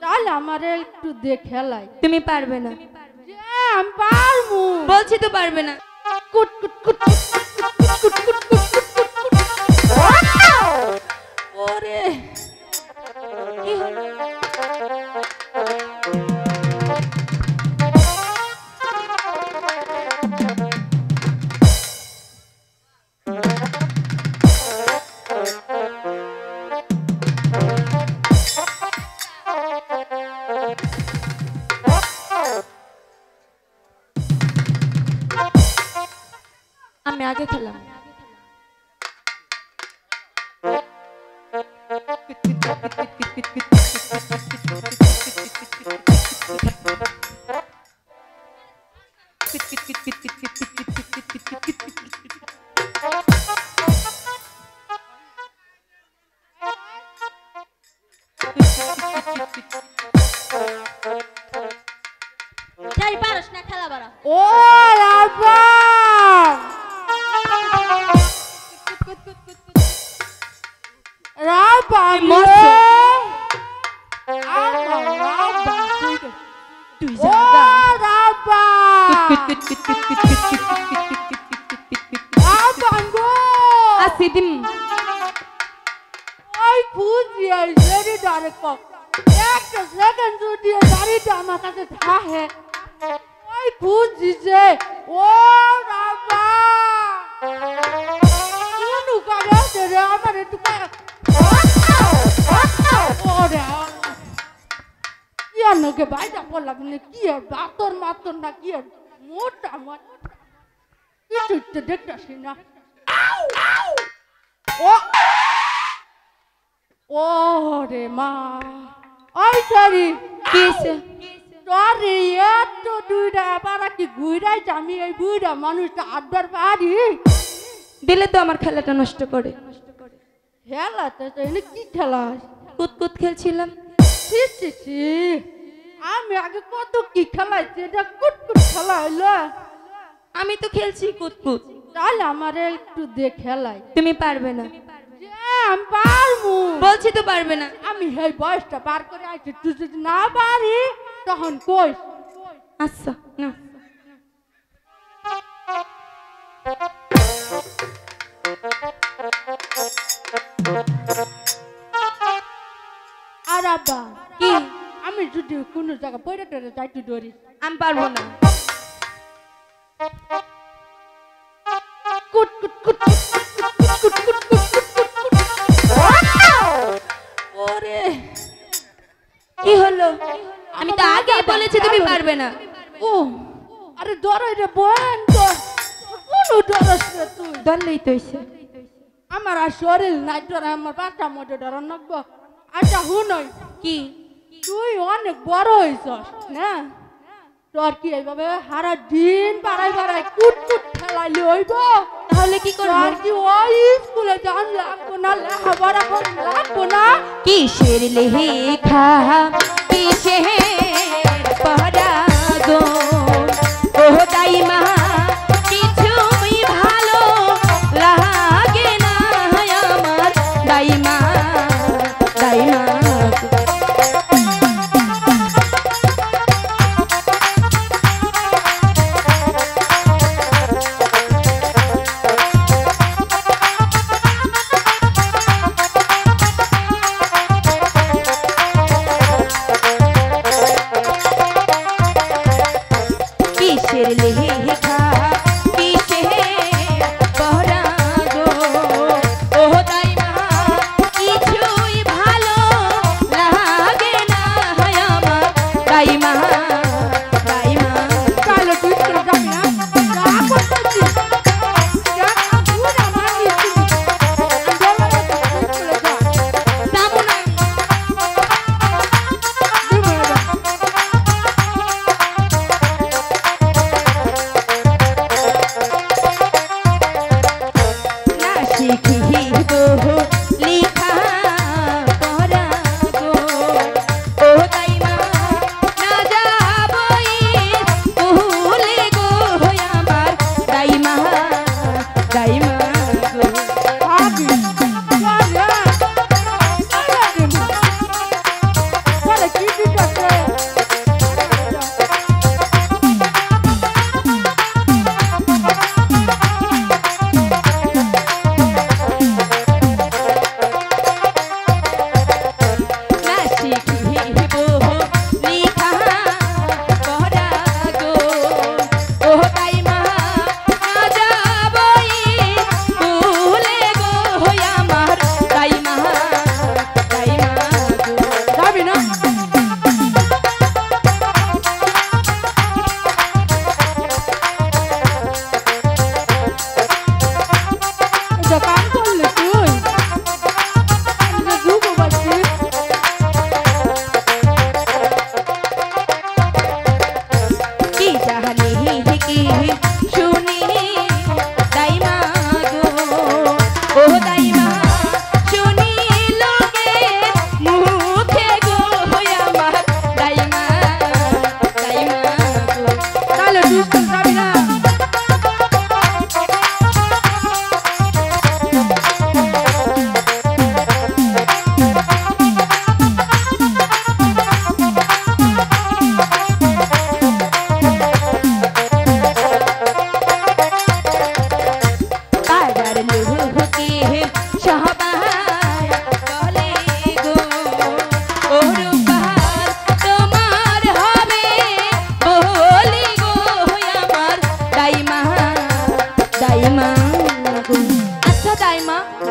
তাহলে আমারে একটু দেখালাই। তুমি পারবে না। আমি পারবো বলছি তো পারবে না। কুট কুট কুট কুট কুট কুট ওরে কি হলো? আমি আগে খেলাম। যাই পারস না খেলা বাড়া। ও রাবা রাবা মস্ত। তুই ও যা রাবা রাবা গো আসিদিম। ওই ফুজি এই জেরি ডারে কক একটা সেকেন্ড যদি দাড়িটা আমার কাছে থাকে ওই ফুজি যে ও রাবা কোন কাছে রে আমার একটু ওরে ইয়ার নকে বাইটা পড়লাম না কি আর বাতর মাতর না কি আর মোটা কিছু তো দেখতেছি না ও ও রে মা ওই সরি কিসে? সরি এত দুইটা আবার কি ঘুরাই আমি এই বুড়া মানুষটা আড্ডার পারি দিলে তো আমার খেলাটা নষ্ট করে। খেলাতে কি খেলা কুতকুত খেলছিলাম। ছি ছি ছি আমি আগে কত কি খেলাইছি এটা কুটকুট খেলা হইলো আমি তো খেলছি কুতকুত। তাহলে আমার একটু দেখালাই। তুমি পারবে না। আমি পারবো বলছি তো পারবে না। আমি এই বয়সটা পার করে আইছি তুই যদি না পারি তখন কইস। আচ্ছা না। আর আব্বা কি? আমি যদি কোনো জায়গা পড়ে টরে যাই তুই ধরি আমি পারবো না। কুট কুট কুট কুট কুট কুট ওরে কি হলো? আমি তো আগে বলেছি তুমি পারবে না। ও আরে ধরে রে বোন তো কোনো ডরস রে তুই ধরলেই তো হইছে। আমার আর শরীর নাই তোর আমার বাচ্চা মধ্যে ডর নাকবো। আচ্ছা হুনই কি? তুই অনেক বড় হইছস না তোর কি এইভাবে সারা দিন বাড়াই বাড়াই কুট কুট খেলাইলে হইব? তাহলে কি করব? আর কি ওই স্কুলে যান লাগবো না লেখাপড়া করে লাগবো না? কিসের লেখা কিসের পড়াগো ও দাইমা কিছুই ভালো লাগে না আমার দাইমা দাইমা।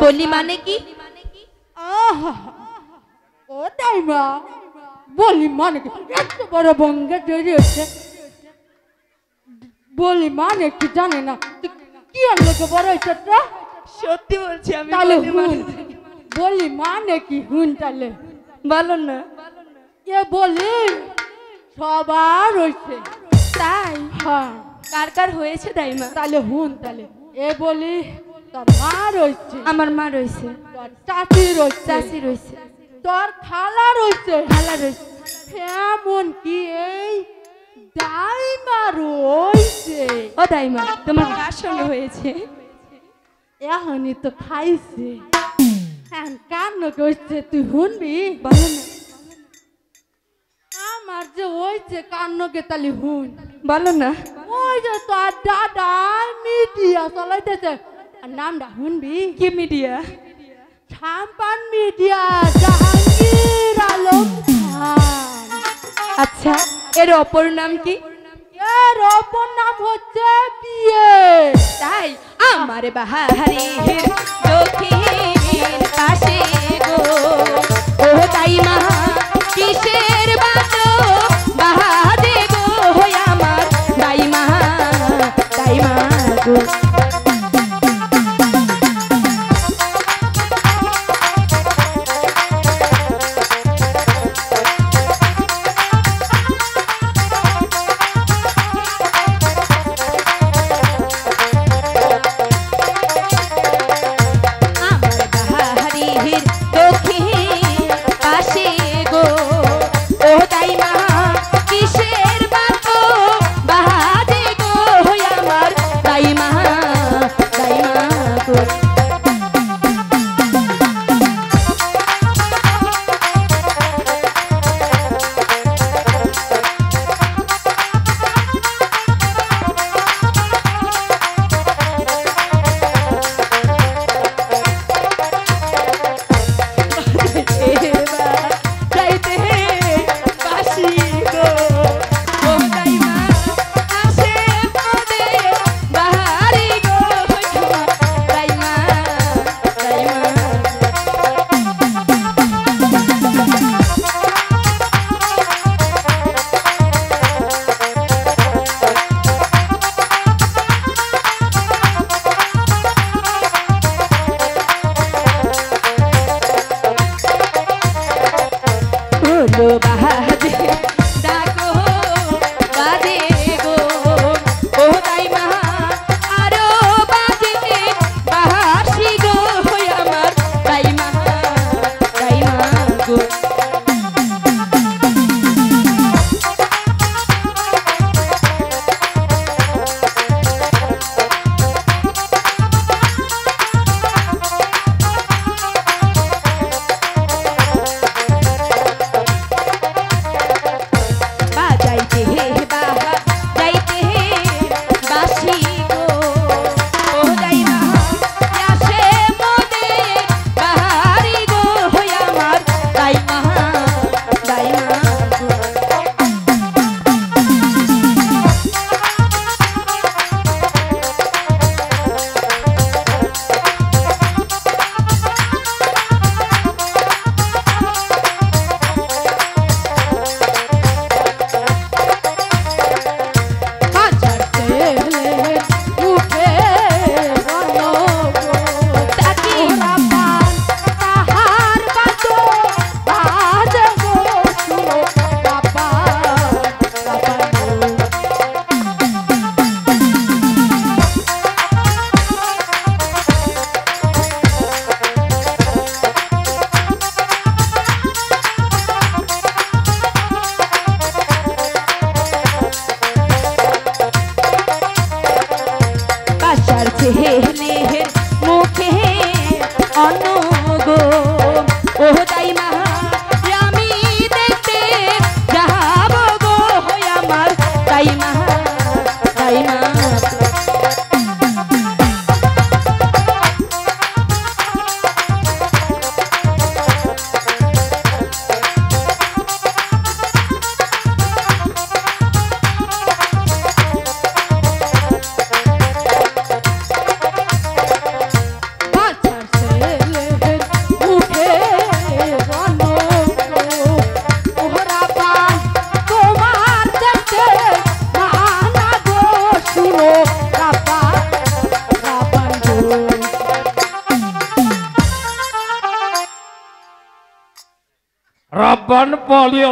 বলি মানে কি? আহা ও দাইমা বলি মানে কি? এত বড় বঙ্গে তৈরি হচ্ছে বলি মানে কি জানে না কি লোকে বড় হচ্ছে সত্যি বলছি আমি। তাহলে বলি মানে কি হুন তাহলে বলো না। এ বলি সবার হয়েছে তাই? হ্যাঁ কার কার হয়েছে দাইমা? তাহলে হুন তাহলে এ বলি তোর মা রয়েছে, আমার মা রয়েছে, তোর চাচি রয়েছে, চাচি রয়েছে, তোর খালা রয়েছে, খালা রয়েছে, এমন কি এই দাইমা রয়েছে। ও দাইমা তোমার কার সঙ্গে হয়েছে? এখনই তো খাইছে কান হচ্ছে তুই শুনবি? বলো না। আমার যে হয়েছে কান্নকে তালি হুন বলো না। ওই যে তোর দাদা মিডিয়া চলাইতেছে নামটা শুনবি? কি মিডিয়া? ছাম্পান মিডিয়া জাহাঙ্গীর আলম খান। আচ্ছা এর অপর নাম কি? এর অপর নাম হচ্ছে বিয়ে। তাই? আমার বাহারের দক্ষিণ পাশে গো ও দাইমা কিসের বাতো বাহাদে গো আমার দাইমা দাইমা গো। রাব্বান পালিয়ে